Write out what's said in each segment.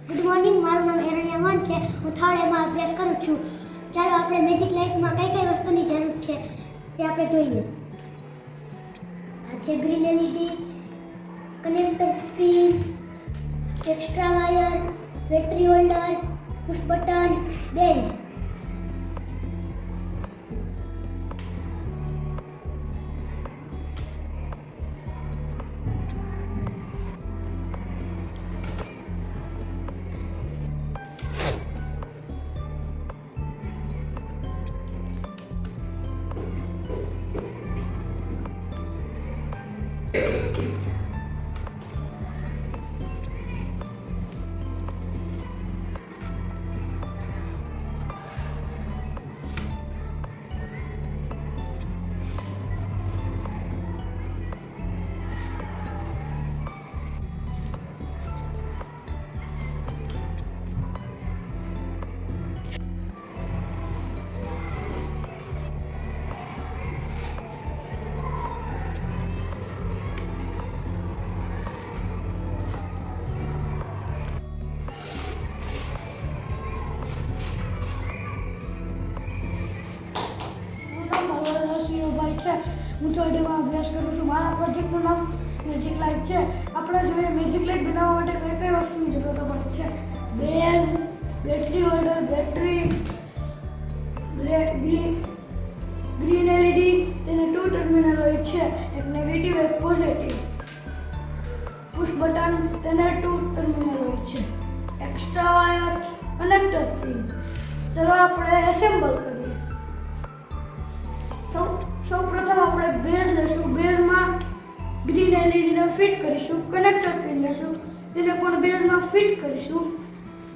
Good morning, મારું નામ એરણિયા મોહન છે. હું થર્ડ એમાં અભ્યાસ કરું છું. ચાલો આપણે મેજિક લાઇટમાં કઈ કઈ વસ્તુની જરૂર છે તે આપણે જોઈએ. આ છે green LED, connector pin, extra wire, battery holder, push button, base. હું થર્ડ એમાં અભ્યાસ કરું છું. મારા પ્રોજેક્ટનું નામ મેજિક લાઇટ છે. આપણે જોઈએ મેજિક લાઇટ બનાવવા માટે કઈ કઈ વસ્તુની જરૂર પડે છે. Base, battery holder, battery, green LED, તેને 2 ટર્મિનલ હોય છે, એક નેગેટિવ એક પોઝિટિવ. પુશ બટન, તેને 2 ટર્મિનલ હોય છે, એક્સ્ટ્રા વાયર, કનેક્ટર પિન. ચલો આપણે એસેમ્બલ કરીએ. સૌ પ્રથમ આપણે બેઝ લેશું. બેઝમાં ગ્રીન એલઈડીને ફિટ કરીશું. કનેક્ટર પિન લેશું, તેને પણ બેઝમાં ફિટ કરીશું.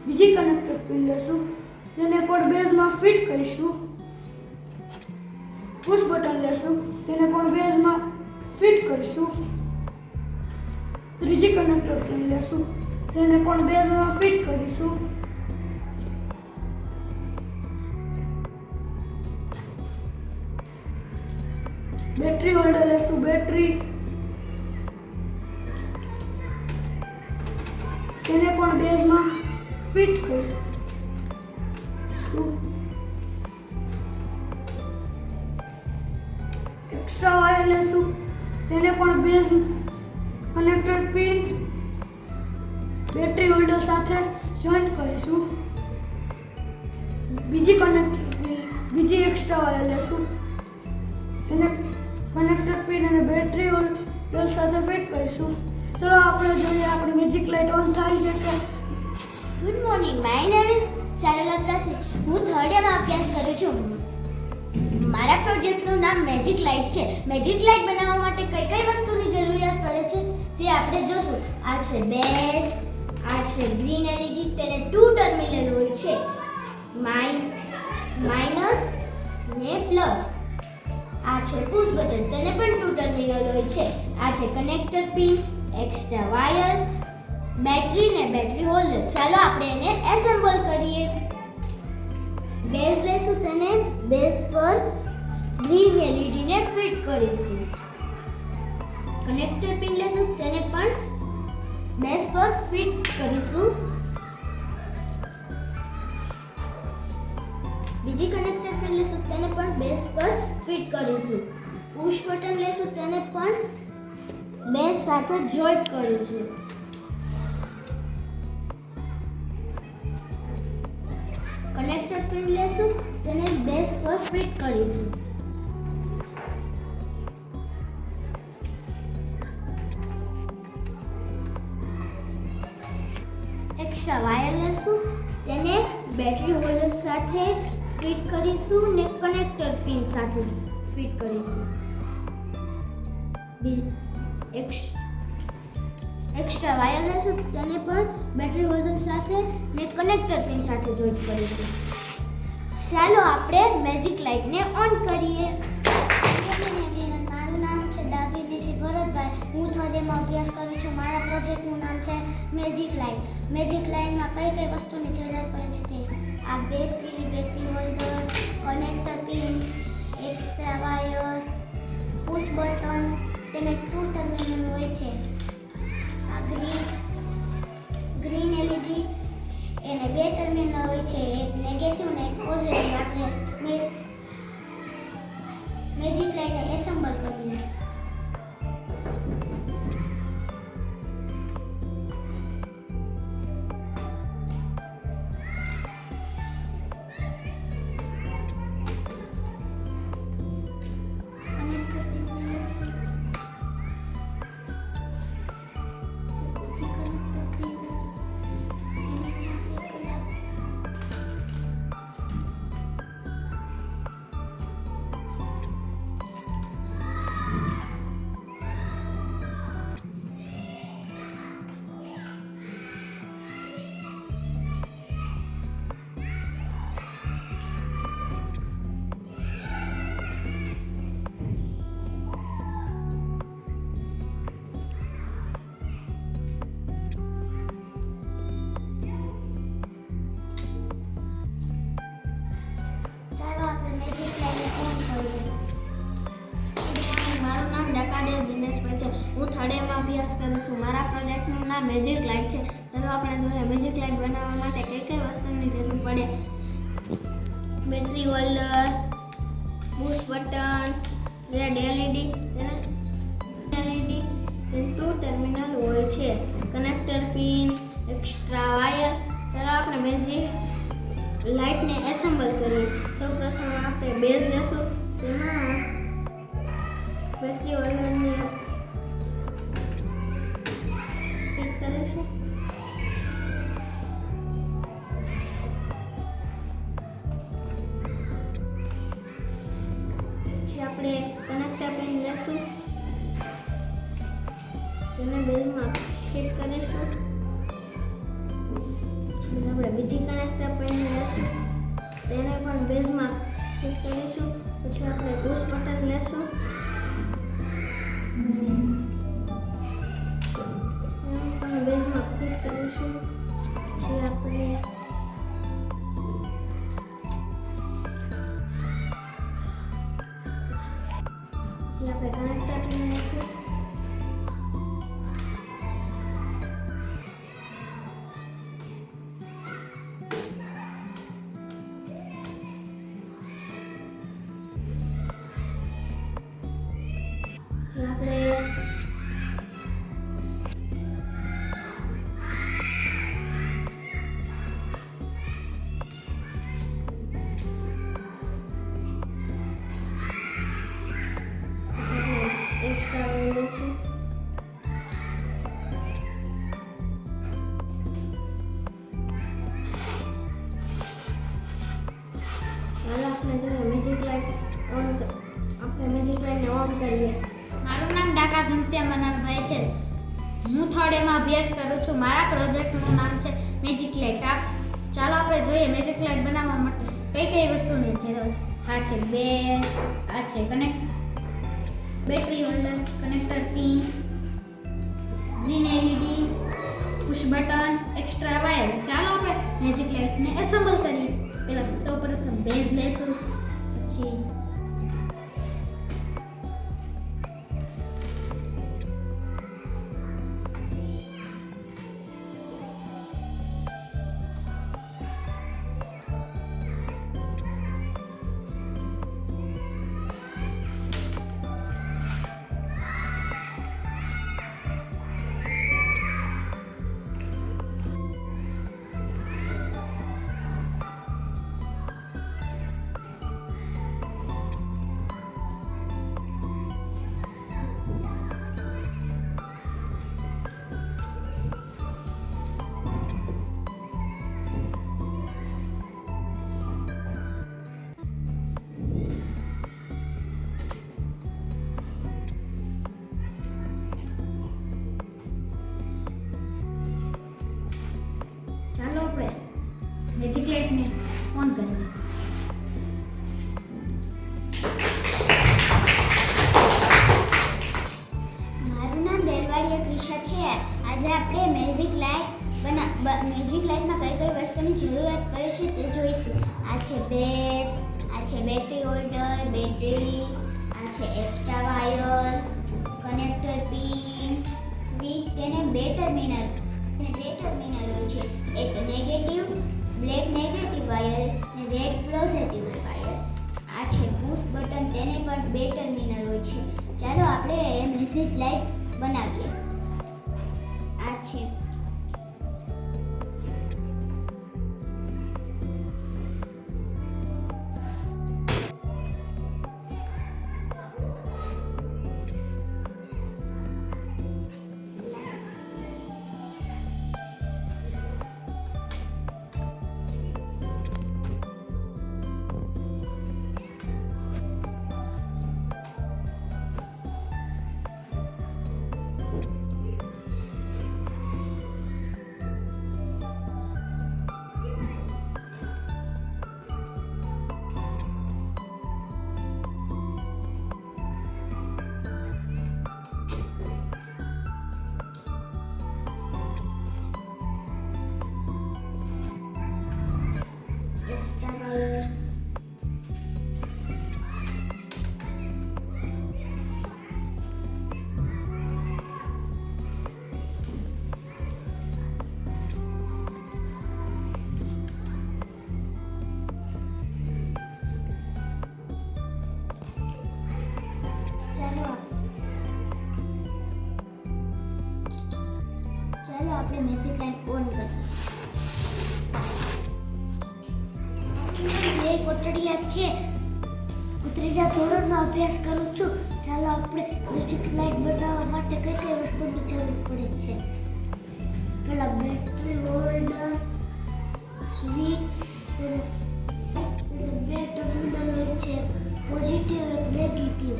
બીજી કનેક્ટર પિન લેશું, તેને પણ બેઝમાં ફિટ કરીશું. પુશ બટન લેશું, તેને પણ બેઝમાં ફિટ કરીશું. ત્રીજી કનેક્ટર પિન લેશું, તેને પણ બેઝમાં ફિટ કરીશું. બેટરી હોલ્ડર લેશું. બેટરી, તેને પણ બેઝમાં ફિટ કરીશું. એક્સ્ટ્રા વાયર લેશું, તેને પણ base connector pin battery holder સાથે જોઈન્ટ કરીશું. બીજી એક્સ્ટ્રા વાયર લેશું, તેને કનેક્ટર પિન અને બેટરી હોલ્ડર સાથે ફિટ કરીશું. ચલો આપણે જોઈએ આપણી મેજિક લાઇટ ઓન થાય છે કે. Good morning, my name is Charula Prachi. હું થર્ડ એમાં અભ્યાસ કરું છું. મારા પ્રોજેક્ટનું નામ મેજિક લાઇટ છે. મેજિક લાઇટ બનાવવા માટે કઈ કઈ વસ્તુની જરૂરિયાત પડે છે તે આપણે જોશું. આ છે બેઝ, આ છે ગ્રીન એલઈડી, તેને 2 ટર્મિનલ હોય છે, માઇનસ ને પ્લસ. આ છે પુશ બટન, તેને પણ 2 ટર્મિનલ હોય છે. આ છે connector pin, extra wire, battery ને બેટરી હોલ્ડર. ચાલો આપણે એને એસેમ્બલ કરીએ. બેઝ લેશું, તેને બેઝ પર ગ્રીન એલઈડી ને ફિટ કરીશું. કનેક્ટર પિન લેશું, તેને પણ બેઝ પર ફિટ કરીશું. બીજી કનેક્ટર પિન લેશું, તેને પણ બેઝ પર ફિટ કરીશું. પુશ બટન લેશું, તેને પણ બેઝ સાથે જોઈન્ટ કરીશું. કનેક્ટર પિન લેશું, તેને બેઝ પર ફિટ કરીશું. એક્સ્ટ્રા વાયર લેશું, તેને બેટરી હોલ્ડર સાથે ફિટ કરીશું ને કનેક્ટર પિન સાથે ફિટ કરીશું. એક્સ્ટ્રા વાયર લેશું, તેને પણ બેટરી હોલ્ડર સાથે ને કનેક્ટર પિન સાથે જોઈન્ટ કરીશું. ચાલો આપણે મેજિક લાઇટને ઓન કરીએ. મારું નામ છે દાભી નિશી ભરતભાઈ. હું થર્ડ એમાં અભ્યાસ કરું છું. મારા પ્રોજેક્ટનું નામ છે મેજિક લાઇટ. મેજિક લાઇટમાં કઈ કઈ વસ્તુની જરૂર પડે છે તે. આ battery holder, connector pin, extra wire, push button, તેને 2 ટર્મિનલ હોય છે. આ ગ્રીન એલઈડી છું. મારા પ્રોજેક્ટનું નામ મેજિક લાઇટ છે. ચાલો આપણે જોઈએ મેજિક લાઇટ બનાવવા માટે કઈ કઈ વસ્તુની જરૂર પડે. Battery holder, push button, red LED, two terminal હોય છે, કનેક્ટર પિન, એક્સ્ટ્રા વાયર. ચાલો આપણે મેજિક લાઇટને એસેમ્બલ કરીએ. સૌપ્રથમ આપણે બેઝ લેશું. તેમાં બેટરી હોલ્ડરને ફિટ કરીશું. પછી આપણે કનેક્ટર પિન લેશું, તેને બેઝમાં ફિટ કરીશું. પછી આપણે બીજી કનેક્ટર પિન લેશું, તેને પણ બેઝમાં ફિટ કરીશું. પછી આપણે પુશ બટન લેશું, તેને પણ બેઝમાં ફિટ કરીશું. પછી આપણે કનેક્ટર પિન લેશું. પછી આપણે એક્સ્ટ્રા વાયર લેશું. ચાલો આપણે જોઈએ મેજિક લાઇટ આપણે મેજિક લાઇટને ઓન કરીએ. મારું નામ ડાકા ઘનશ્યામ મનહરભાઈ છે. હું થર્ડ એમાં અભ્યાસ કરું છું. મારા પ્રોજેક્ટનું નામ છે મેજિક લાઇટ. ચાલો આપણે જોઈએ મેજિક લાઇટ બનાવવા માટે કઈ કઈ વસ્તુની જરૂર છે. આ છે બેઝ, આ છે battery holder, connector pin, green LED, push button, extra wire. ચાલો આપણે મેજિક લાઇટને એસેમ્બલ કરીએ. પહેલા સૌપ્રથમ બેઝ લેશું, પછી મેજિક લાઇટને ઓન કરીએ. મારું નામ દેલવાડિયા ક્રિશા છે. આજે આપણે મેજિક લાઇટમાં કઈ કઈ વસ્તુની જરૂરિયાત પડે છે તે જોઈશું. આ છે બેઝ, આ છે બેટરી હોલ્ડર, બેટરી, આ છે extra wire, connector pin, switch, તેને બે ટર્મિનલ હોય છે. એક નેગેટિવ બ્લેક નેગેટિવ વાયર અને રેડ પોઝિટિવ વાયર. આ છે પુશ બટન, તેને પણ બે ટર્મિનલ હોય છે. ચાલો આપણે મેજિક લાઇટ બનાવીએ. આ છે ચાલો આપણે મેજિક લાઇટ ઓન કરીએ. બે કોટડિયા છે. હું ત્રીજા ધોરણનો અભ્યાસ કરું છું. ચાલો આપણે મેજિક લાઇટ બનાવવા માટે કઈ કઈ વસ્તુની જરૂર પડે છે. પહેલા બેટરી હોલ્ડર, સ્વિચ, બે ટર્મિનલ હોય છે, પોઝિટિવ અને negative,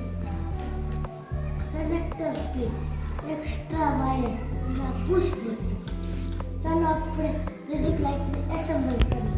connector pin, extra wire અને પુશ બટન. ચાલો આપણે મેજિક લાઇટને એસેમ્બલ કરીએ.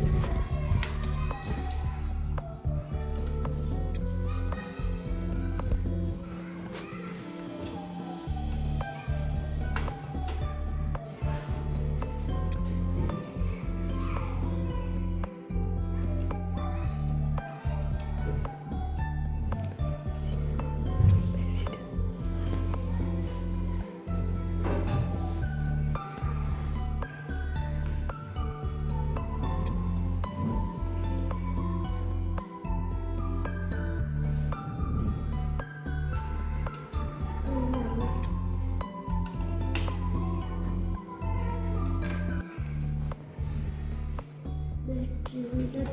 બેટરી હોલ્ડર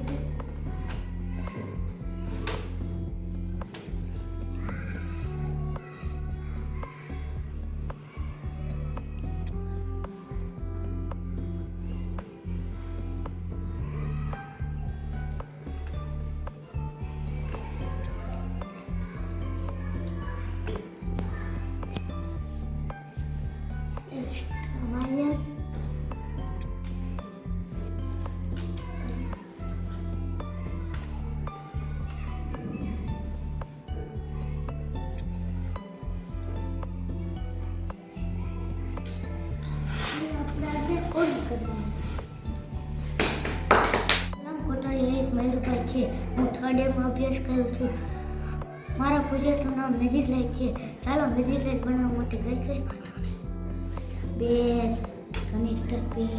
એક્સ્ટ્રા વાયર, મયુરભાઈ છે. હું થર્ડ યરમાં અભ્યાસ કરું છું. મારા પ્રોજેક્ટનું નામ મેજિક લાઇટ છે. ચાલો મેજિક લાઇટ બનાવવા માટે કઈ કઈ બેઝ, કનેક્ટર પિન,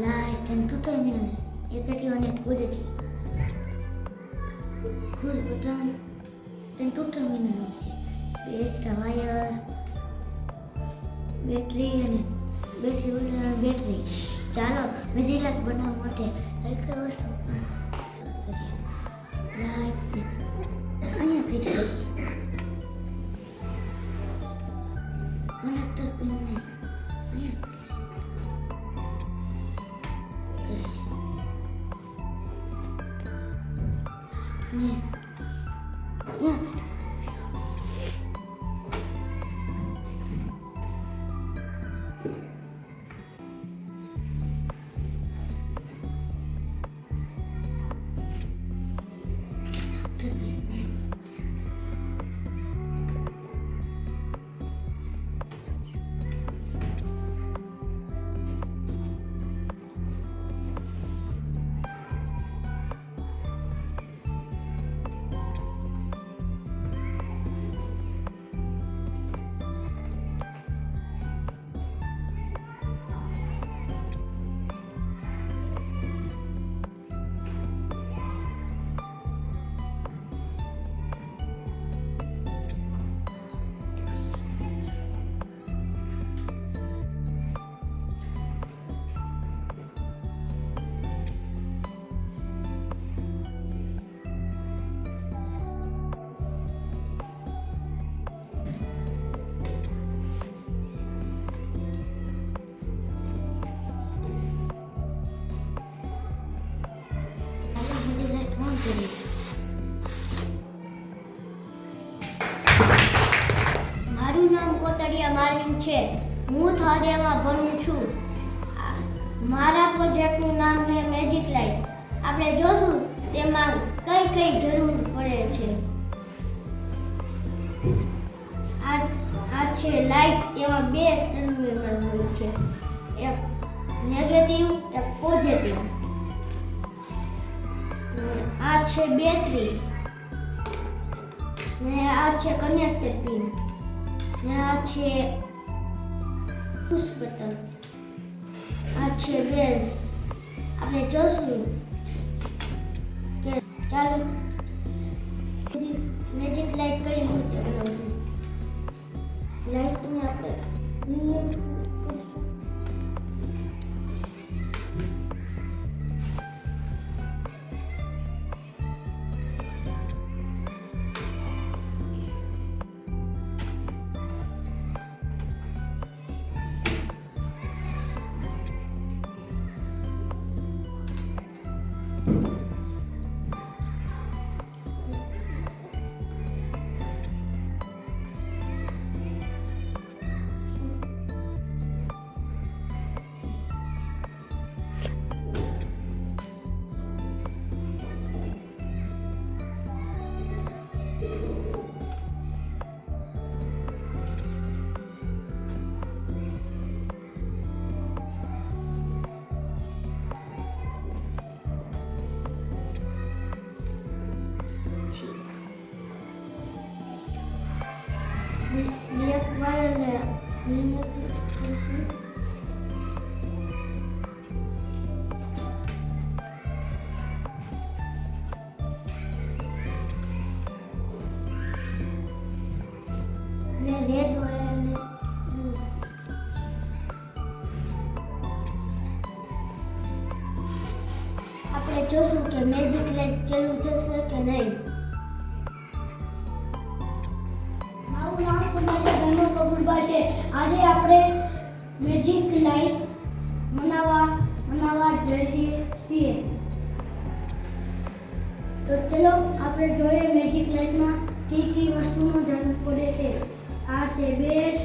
લાઇટ અને ટુ ટર્મિનલ, નેગેટિવ અને પોઝિટિવ, પુશ બટન અને ટુ ટર્મિનલ છે, એક્સ્ટ્રા વાયર, બેટરી અને બેટરી હોલ્ડર અને બેટરી. ચાલો મેજિક લાઇટ બનાવવા માટે કઈ કઈ વસ્તુ લાઇટ અહીંયા ફિટ કરીશ. કનેક્ટર પિનને અહીંયા કરીશ. અને અહીંયા મારું નામ કોટડિયા માર્વિન છે. હું થર્ડ યરમાં ભણું છું. મારા પ્રોજેક્ટનું નામ છે મેજિક લાઇટ. આપણે જોશું તેમાં કઈ કઈ જરૂર પડે છે. આ છે લાઇટ. તેમાં બે ટર્મિનલ હોય છે, એક નેગેટિવ એક પોઝિટિવ. આ છે બેટરી ને આ છે કનેક્ટર પિન ને આ છે પુશ બટન. આ છે બેઝ. આપણે જોશું કે ચાલો મેજિક લાઇટ કઈ રીતે બનાવશું. લાઇટને આપણે જોશું કે મેજિક લાઇટ ચાલુ થશે કે નહીં. મારું નામ કુમારી ધનુ કપૂરબા છે. આજે આપણે મેજિક લાઇટ બનાવવા જઈ રહ્યા છીએ. તો ચલો આપણે જોઈએ મેજિક લાઇટમાં કઈ વસ્તુનો જરૂર પડે છે. આ છે બેઝ,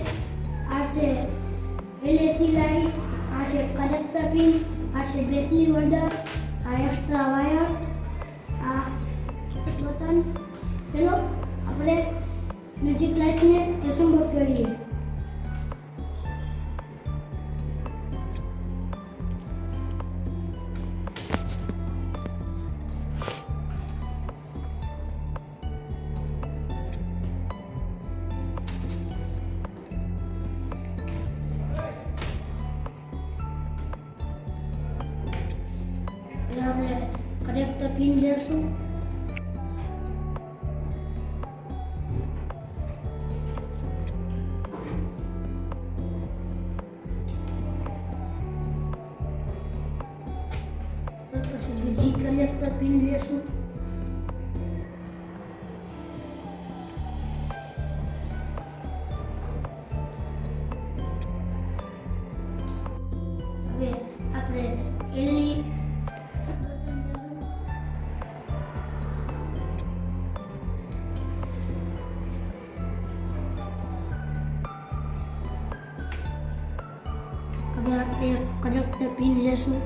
આ છે એલઈડી લાઇટ, આ છે કનેક્ટર પિન, આ છે બેટરી હોલ્ડર, આ એક્સ્ટ્રા વાયર, આ બટન. ચલો આપણે મેજિક લાઇટને એસેમ્બલ કરીએ. આપણે કનેક્ટર પિન લેશું. પછી બીજી કનેક્ટર પિન લેશું. હવે આપણે એલઈ હવે આપણે કનેક્ટર પિન લેશું.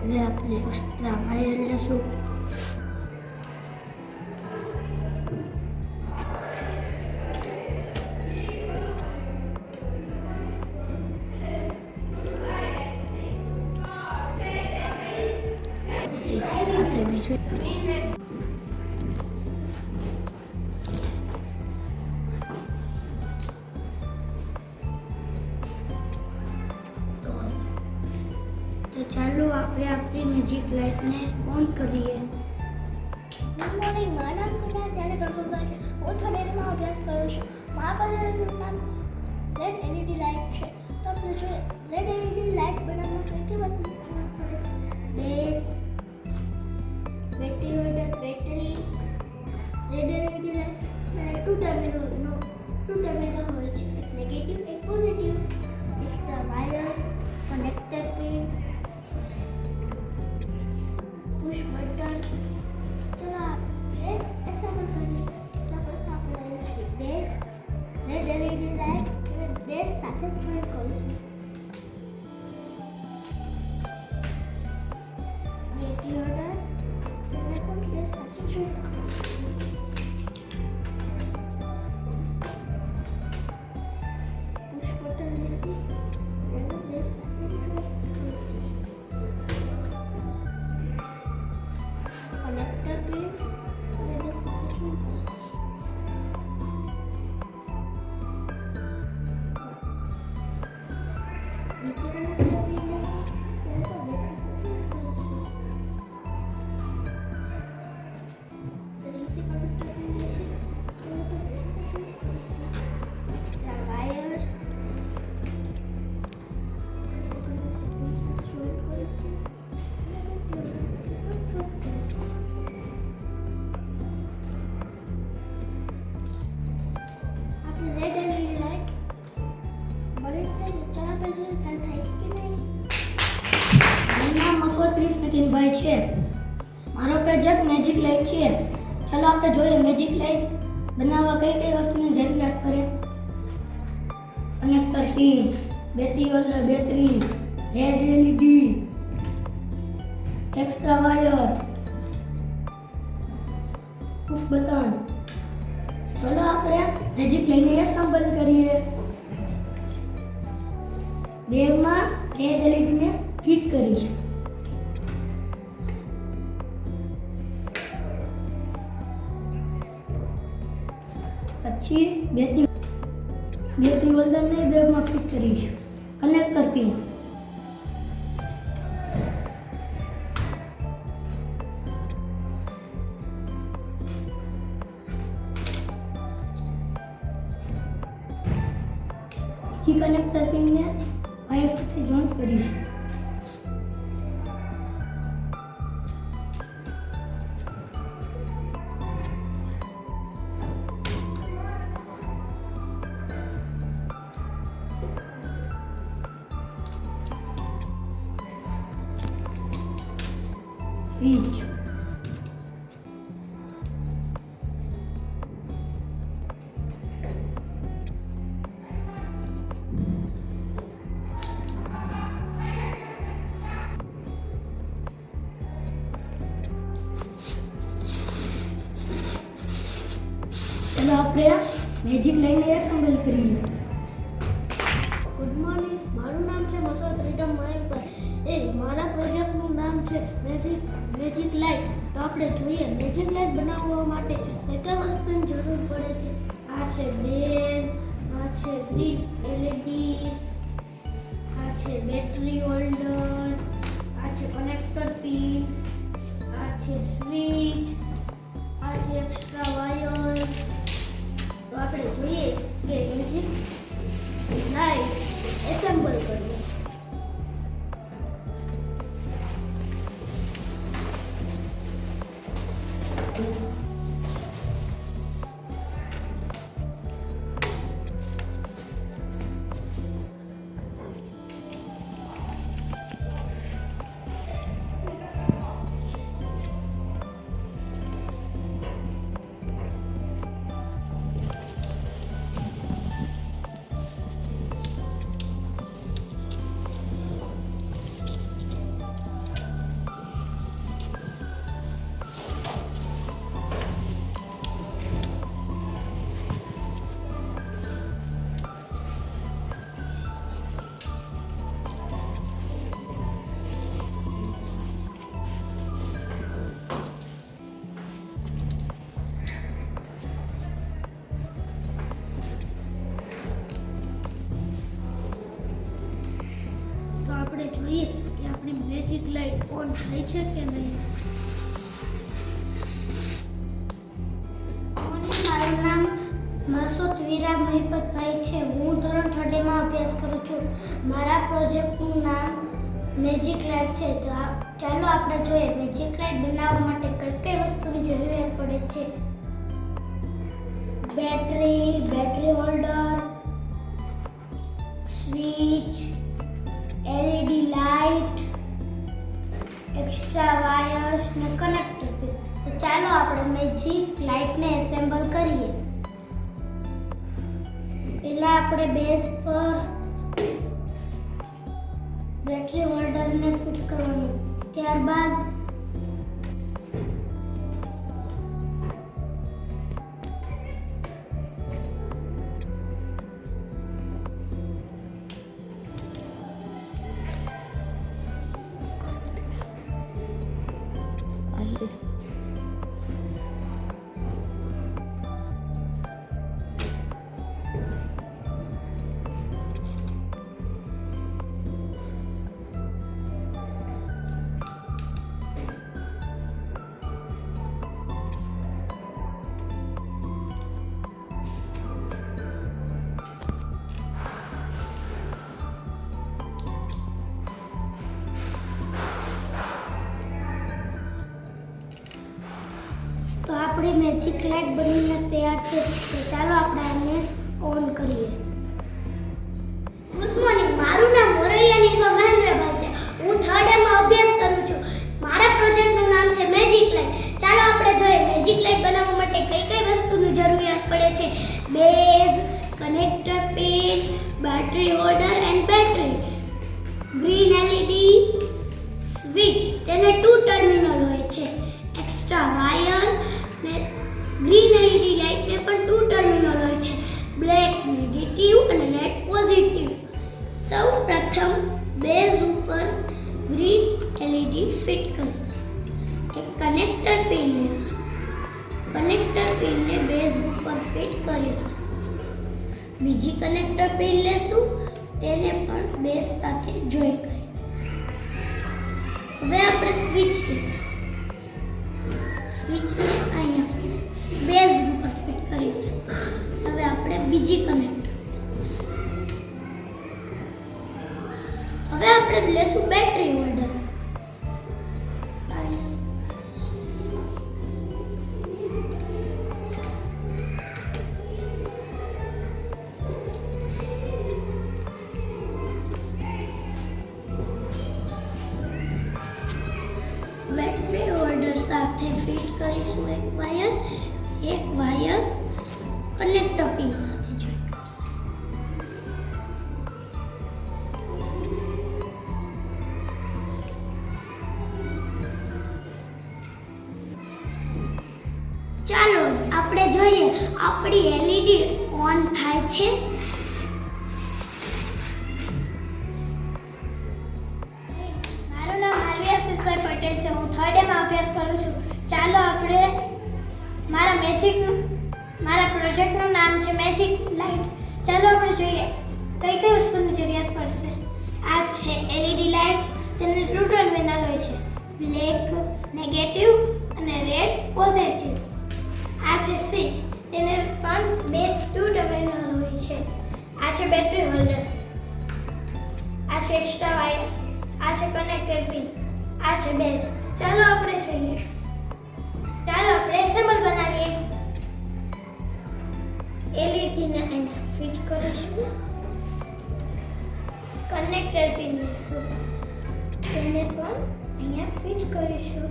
હવે આપણે એક્સ્ટ્રા વાયર લેશું. આપણે બીજું તો ચાલો આપણે આપણી મેજિક લાઇટને ઓન કરીએ. Good morning. મારું નામ કુમાર ધનુ કપૂરબા છે. હું થોડીમાં અભ્યાસ કરું છું. મારા પાસે નામ લેડ એલઈડી લાઇટ છે. તો આપણે જોઈએ લેડ એલઈડી લાઇટ બનાવવા કઈ વસ્તુ જરૂર પડે છે. Base, battery holder, battery, lead LED light two terminal હોય છે. એક નેગેટિવ, એક positive, extra wire, connector pin, push button. ચલો આપણે એસેમ્બલ કરીએ. સપોઝ આપણે બેઝ લેડ એલઈડી લાઇટ અને બેઝ સાથે જોઈન્ટ કરીશું. બેટરી હોલ્ડર તેને પણ બેઝ સાથે જોઈન્ટ કરીશું. પુશ બટન લેશું, તેને બેઝ સાથે જોઈન્ટ કરીશું. કનેક્ટર પિન અને બેઝ સાથે જોઈન્ટ કરીશું. નીચે કનેક્ટર પિન લેશું, તેને પણ બેઝ સાથે જોઈન્ટ કરીશું. નીચે કનેક્ટર પિન લેશું, તેને પણ બેઝ સાથે જોઈન્ટ કરીશું. એક્સ્ટ્રા વાયર જોઈન્ટ કરીશું. આપણે રેડ એલઈડી લાઇટ બળી થાય ચલાવે છે ચાલ થાય કે નહીં. મારું નામ મફત નીતિનભાઈ છે. મારો પ્રોજેક્ટ મેજિક લાઇટ છે. ચાલો આપણે જોઈએ મેજિક લાઇટ બનાવવા કઈ વસ્તુની જરૂરિયાત પડે. Connector pin, battery holder, battery, red LED, extra wire, push button. ચાલો આપણે મેજિક લઈને એસેમ્બલ કરીએ. બેગમાં રેડ એલઈડીને ફિટ કરીશું. પછી બેટરી હોલ્ડરને બેગમાં ફિટ કરીશું. કનેક્ટર પિન, જી કનેક્ટર પિનને વાયર સાથે જોઈન્ટ કરીશું. સ્વિચ ચાલો આપણે મેજિક લઈને એસેમ્બલ કરીએ. ગુડ મોર્નિંગ, મારું નામ છે મસોદ રીધમ મહેકભાઈ. મારા પ્રોજેક્ટનું નામ છે મેજિક લાઇટ. તો આપણે જોઈએ મેજિક લાઇટ બનાવવા માટે કઈ કઈ વસ્તુની જરૂર પડે છે. આ છે બેઝ, આ છે ગ્રીન એલઈડી, આ છે બેટરી હોલ્ડર, આ છે કનેક્ટર પિન, આ છે સ્વિચ, આ છે એક્સ્ટ્રા વાયર. તો આપણે જોઈએ કે મેજિક લાઇટ એસેમ્બલ કરીએ. આપણે જોઈએ કે આપણી મેજિક લાઇટ ઓન થાય છે કે નહીં. મારું નામ મસૂદ વીરા મહિપતભાઈ છે. હું ધોરણ 3 માં અભ્યાસ કરું છું. મારા પ્રોજેક્ટનું નામ મેજિક લાઇટ છે. તો ચાલો આપણે જોઈએ મેજિક લાઇટ બનાવવા માટે કઈ કઈ વસ્તુની જરૂરિયાત પડે છે. Battery holder, switch, LED light, extra wires ને કનેક્ટર પિન. તો ચાલો આપણે મેજિક લાઇટને એસેમ્બલ કરીએ. પહેલા આપણે બેઝ પર બેટરી હોલ્ડરને ફિટ કરવાનું. ત્યારબાદ આપણી મેજિક લાઇટ બનીને તૈયાર છે. તો ચાલો આપણે આને ઓન કરીએ. ગુડ મોર્નિંગ, મારું નામ મોરૈયા નિર્મા મહેન્દ્રભાઈ છે. હું 3rd માં અભ્યાસ કરું છું. મારા પ્રોજેક્ટનું નામ છે મેજિક લાઇટ. ચાલો આપણે જોઈએ મેજિક લાઇટ બનાવવા માટે કઈ કઈ વસ્તુની જરૂરિયાત પડે છે. Base, connector pin, battery holder and battery, green LED, switch, તેને 2 ટર્મિનલ હોય છે, એક્સ્ટ્રા વાયર ને ગ્રીન એલઈડી લાઇટને પણ 2 ટર્મિનલ હોય છે, બ્લેક નેગેટિવ અને રેડ પોઝિટિવ. સૌ પ્રથમ બેઝ ઉપર ગ્રીન એલઈડી ફિટ કરીશું. એક કનેક્ટર પિન લેશું. કનેક્ટર પિનને બેઝ ઉપર ફિટ કરીશું. બીજી કનેક્ટર પિન લેશું, તેને પણ બેઝ સાથે જોઈન્ટ કરીશું. હવે આપણે સ્વિચ લેશું. સ્વિચને અહીંયા બેઝ ઉપર ફિટ કરીશું. હવે આપણે બીજી કનેક્ટર એક વાયર કનેક્ટર પિન સાથે જોઈન્ટ કરીશ. ચાલો આપણે જોઈએ આપણી LED ઓન થાય છે. મારું નામ માલવી આશીષભાઈ પટેલ છે. હું 3rd માં અભ્યાસ કરું છું. ચાલો આપણે મારા પ્રોજેક્ટનું નામ છે મેજિક લાઇટ. ચાલો આપણે જોઈએ કઈ કઈ વસ્તુની જરૂરિયાત પડશે. આ છે LED લાઇટ. તેને 2 ટર્મિનલ હોય છે, બ્લેક નેગેટિવ અને રેડ પોઝિટિવ. આ છે સ્વિચ. તેને પણ 2 ટર્મિનલ હોય છે. આ છે બેટરી હોલ્ડર. આ છે એક્સ્ટ્રા વાયર. આ છે કનેક્ટર પિન. આ છે બેઝ. ચાલો આપણે જોઈએ. ચાલો આપણે એસેમ્બલ બનાવીએ. LED ને અહીંયા ફિટ કરીશું. કનેક્ટર પિન લેશું, તેને પણ અહીંયા ફિટ કરીશું.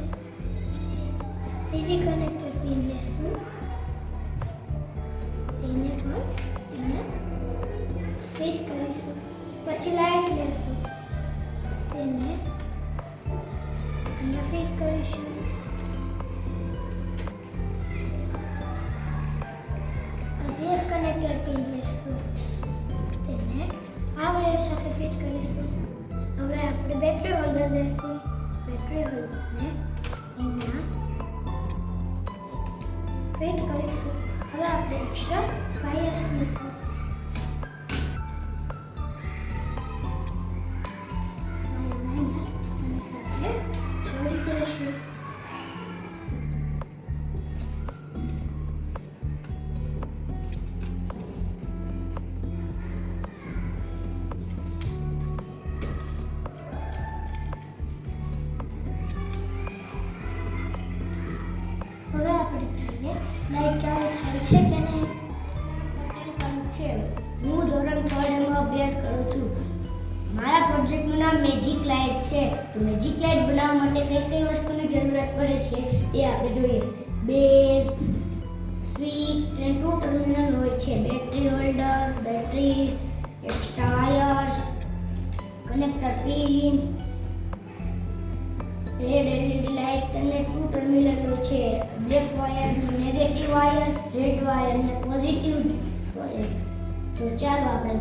બીજી કનેક્ટર પિન લેશું, તેને પણ અહીંયા ફિટ કરીશું. પછી લાઇટ લેશું, તેને અહીંયા ફિટ કરીશું. હજી એક કનેક્ટર પિન લેશું, તેને આ વાયર સાથે ફિટ કરીશું. હવે આપણે બેટરી હોલ્ડર લેશું. બેટરી હોલ્ડરને અહીંયા ફિટ કરીશું. હવે આપણે એક્સ્ટ્રા વાયર્સ લેશું. આની સાથે જોડી દઈશું. હવે આપણે જોઈએ લાઈટ ચાલુ થાય છે કે નહીં. છે હું ધોરણ 3 માં અભ્યાસ કરું છું. મારા પ્રોજેક્ટનું નામ મેજિક લાઇટ છે. તો મેજિક લાઇટ બનાવવા માટે કઈ કઈ વસ્તુની જરૂરિયાત પડે છે તે આપણે જોઈએ. બેઝ, સ્વિચ અને 2 ટર્મિનલ હોય છે, battery holder, battery, extra wires, connector pin, red LED light અને 2 ટર્મિનલ હોય છે, બ્લેક વાયર ને નેગેટિવ વાયર, રેડ વાયર ને પોઝિટિવ વાયર. તો ચાલો આપણે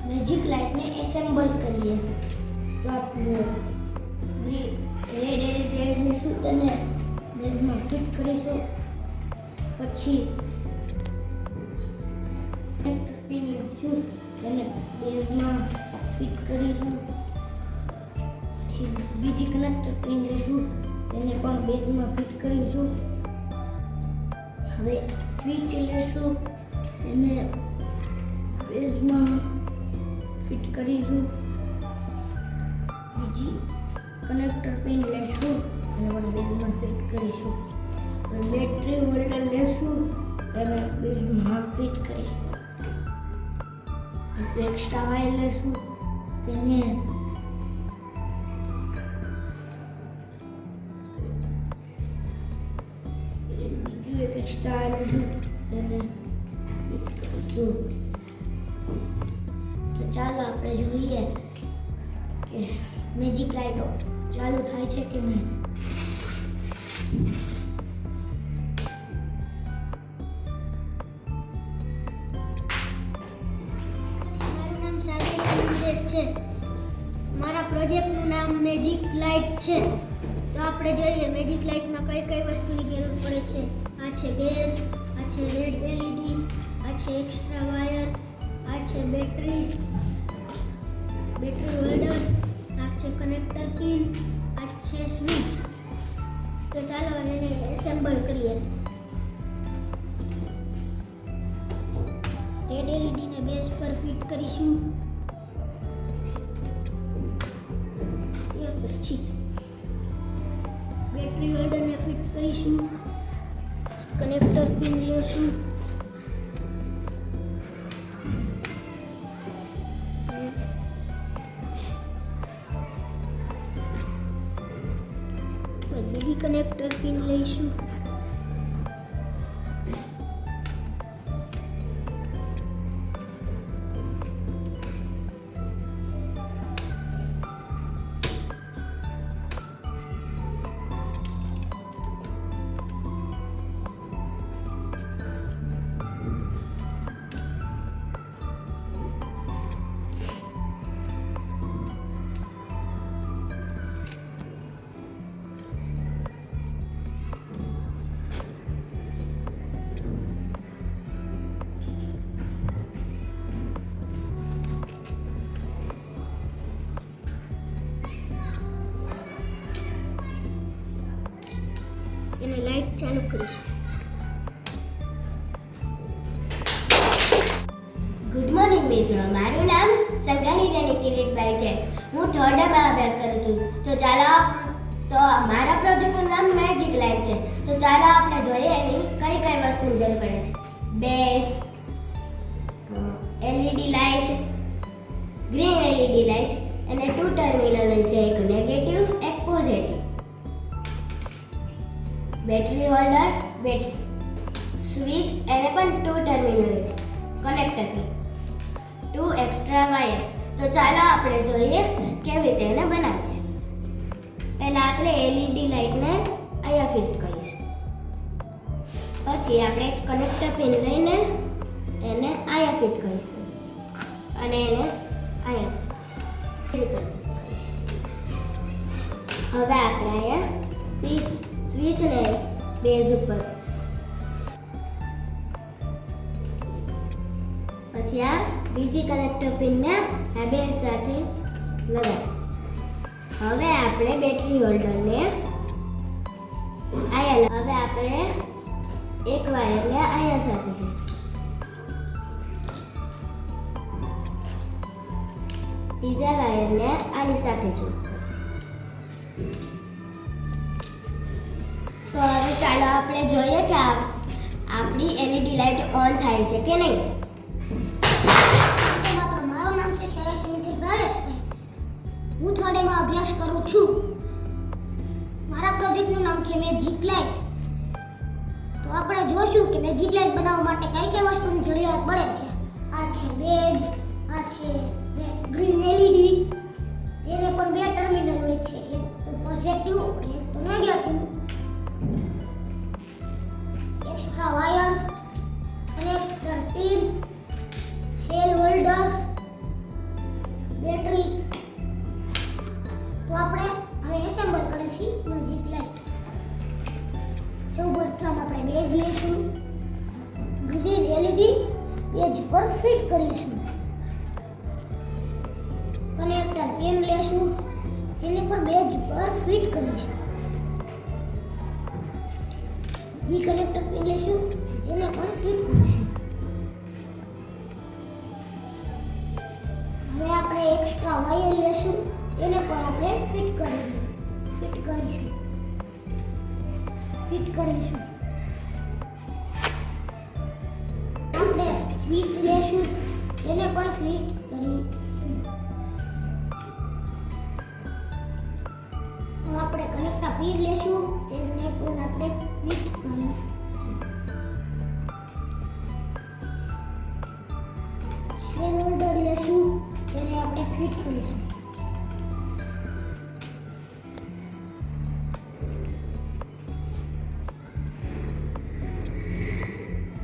મેજિક લાઇટને એસેમ્બલ કરીએ. તો આપણે રેડ LED લેશું, તેને બેઝમાં ફિટ કરીશું. પછી કનેક્ટર પિન લેશું, તેને બેઝમાં ફિટ કરીશું. બીજી કનેક્ટર પિન લેશું, તેને પણ બેઝમાં ફિટ કરીશું. હવે સ્વિચ લેશું, તેને બેઝમાં ફિટ કરીશું. બીજી કનેક્ટર પિન લેશું, તેને પણ બેઝમાં ફિટ કરીશું. હવે બેટરી હોલ્ડર લેશું, તેને બેઝમાં ફિટ કરીશું. એક્સ્ટ્રા વાયર લેશું, તેને એક્સ્ટ્રા લેશું, તેને તો ચાલો આપણે જોઈએ કે મેજિક લાઇટો ચાલુ થાય છે કે નહીં. મારું નામ સાજિદ નિલેશ છે. મારા પ્રોજેક્ટનું નામ મેજિક લાઇટ છે. તો આપણે જોઈએ મેજિક લાઇટમાં કઈ કઈ વસ્તુની જરૂર પડે છે. આ છે બેઝ, આ છે રેડ LED, આ છે એક્સ્ટ્રા વાયર, આ છે બેટરી હોલ્ડર, આ છે કનેક્ટર પિન, આ છે સ્વિચ. તો ચાલો એને એસેમ્બલ કરીએ. રેડ LED ને બેઝ પર ફિટ કરીશું. પછી બેટરી હોલ્ડરને ફિટ કરીશું. કનેક્ટર પિન લેશું. બીજી કનેક્ટર પિન લઈશું. ચાલુ કરીશું. ગુડ મોર્નિંગ મિત્રો, મારું નામ સંગાણી રાની કિરીટભાઈ છે. હું 3rd માં અભ્યાસ કરું છું. તો મારા પ્રોજેક્ટનું નામ મેજિક લાઇટ છે. તો ચાલો આપણે જોઈએ એની કઈ કઈ વસ્તુની જરૂર પડે છે. Base, LED light, green LED light અને 2 ટર્મિનલ છે, એક નેગેટિવ એક positive. Battery holder, battery switch એને પણ 2 ટર્મિનલ છે, કનેક્ટર પિન, 2 એક્સ્ટ્રા વાયર. તો ચાલો આપણે જોઈએ કેવી રીતે એને બનાવીશું. પહેલા આપણે એલઈડી લાઇટને અહીંયા ફિટ કરીશું. પછી આપણે કનેક્ટર પિન લઈને એને અહીંયા ફિટ કરીશું અને એને અહીંયા ફિટ કરીશું. હવે આપણે અહીંયા સ્વિચને બેઝ ઉપર, પછી આ બીજી કનેક્ટર પિનને આ બેઝ સાથે લગાવીશું. હવે આપણે બેટરી હોલ્ડરને અહીંયા, હવે આપણે એક વાયરને અહીંયા સાથે જોડીશું, બીજા વાયરને આની સાથે જોડીશું. તો હવે ચાલો આપણે જોઈએ કે આપણી એલઈડી લાઇટ ઓન થાય છે કે નહીં. માત્ર મારું નામ છે સરસ્વતી ભાવેશભાઈ. હું 3rd માં અભ્યાસ કરું છું. મારા પ્રોજેક્ટનું નામ છે મેજિક લાઇટ. તો આપણે જોશું કે મેજિક લાઇટ બનાવવા માટે કઈ કઈ વસ્તુની જરૂરિયાત પડે છે. આ છે બેઝ, આ છે ગ્રીન એલઈડી, જેને પણ 2 ટર્મિનલ હોય છે, એક તો પોઝિટિવ અને એક તો negative, extra wire, connector pin, cell holder, battery. તો આપણે હવે એસેમ્બલ કરીશું મેજિક લાઇટ. સૌપ્રથમ આપણે બેઝ લઈશું, ગ્રીન એલઈડી બેઝ પર ફિટ કરીશું. કનેક્ટર પિન લેશું, જેને પર બેઝ પર ફિટ કરીશું. ઈ કનેક્ટર પિન લેશું, જેને પણ ફિટ કરીશું. હવે આપણે એક્સ્ટ્રા વાયર લેશું, એને પણ આપણે ફિટ કરીશું. આપણે સ્વિચ લેશું, એને પણ ફિટ કરીશું. આપણે કનેક્ટર પિન લેશું, તેને પણ આપણે ફિટ કરીશું. સેલ હોલ્ડર લેશું, તેને આપણે ફિટ કરીશું.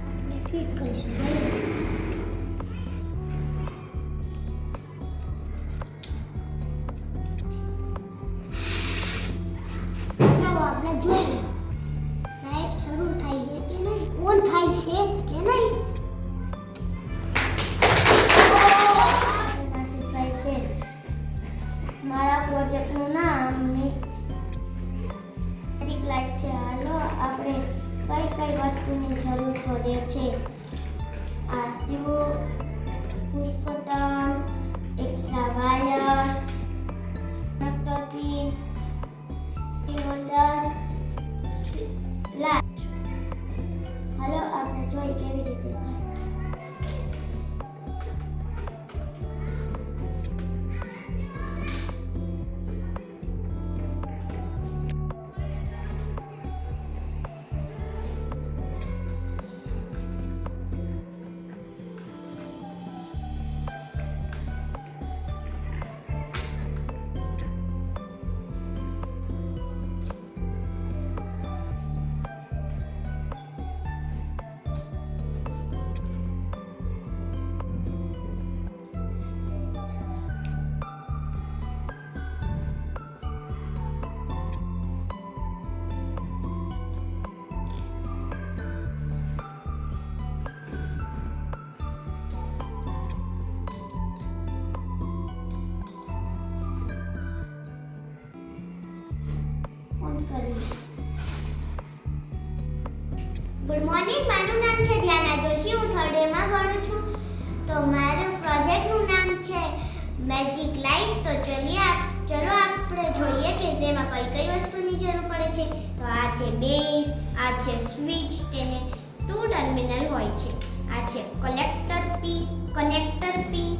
આપણે ફિટ કરીશું. ચાલો આપણે જોઈએ લાઈટ શરૂ થાય છે કે નહીં, ઓન થાય છે કે નહીં. નાસિકભાઈ છે. મારા પ્રોજેક્ટનું નામ મેજિક લાઇટ છે. હાલો આપણે કઈ કઈ વસ્તુની જરૂર પડે છે. આ switch, push button, extra wire, connector pin, holder, light. હાલો આપણે જોઈ કેવી રીતે થાય. મોર્નિંગ, મારું નામ છે ધ્યાના જોશી. હું થર્ડ યરમાં ભણું છું. તો મારું પ્રોજેક્ટનું નામ છે મેજિક લાઇટ. તો ચલો આપણે જોઈએ કે તેમાં કઈ કઈ વસ્તુની જરૂર પડે છે. તો આ છે બેઝ, આ છે સ્વિચ, તેને 2 ટર્મિનલ હોય છે. આ છે કનેક્ટર પિન,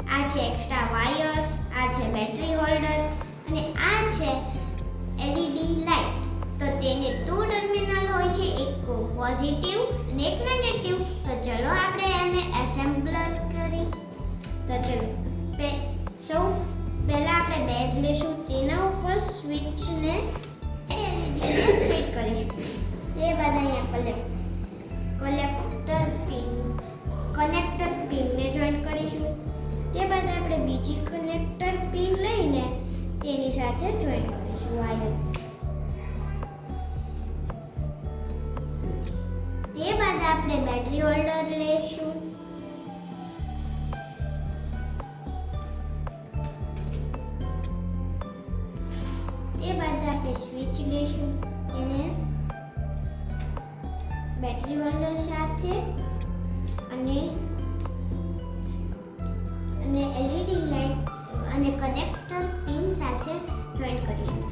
આ છે એક્સ્ટ્રા વાયર્સ, આ છે બેટરી હોલ્ડર અને આ છે એલઈડી લાઇટ. તો તેને 2 ટર્મિનલ હોય છે, એક પોઝિટિવ અને એક નેગેટિવ. તો ચલો આપણે એને એસેમ્બલર કરી. તો ચલો સૌ પહેલા આપણે બેઝ લેશું, તેના ઉપર સ્વિચને એલઈડીને ફિટ કરીશું. તે બાદ અહીંયા કનેક્ટર પિનને જોઈન્ટ કરીશું. તે બાદ આપણે બીજી કનેક્ટર પિન લઈને તેની સાથે જોઈન્ટ કરીશું વાયર. તે બાદ આપણે બેટરી હોલ્ડર લેશું. તે બાદ આપણે સ્વિચ લેશું, તેને બેટરી હોલ્ડર સાથે અને એલઈડી લાઇટ અને કનેક્ટર પિન સાથે જોઈન્ટ કરીશું.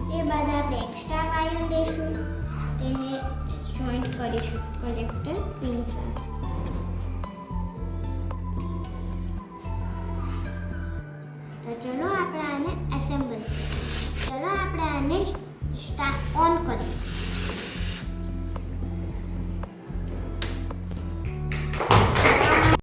તે બાદ આપણે એક્સ્ટ્રા વાયર લેશું, તેને જોઈન્ટ કરીશું કનેક્ટર પિન સાથે. તો ચલો આપણે આને એસેમ્બલ કરીએ. ચલો આપણે આને ઓન કરીએ.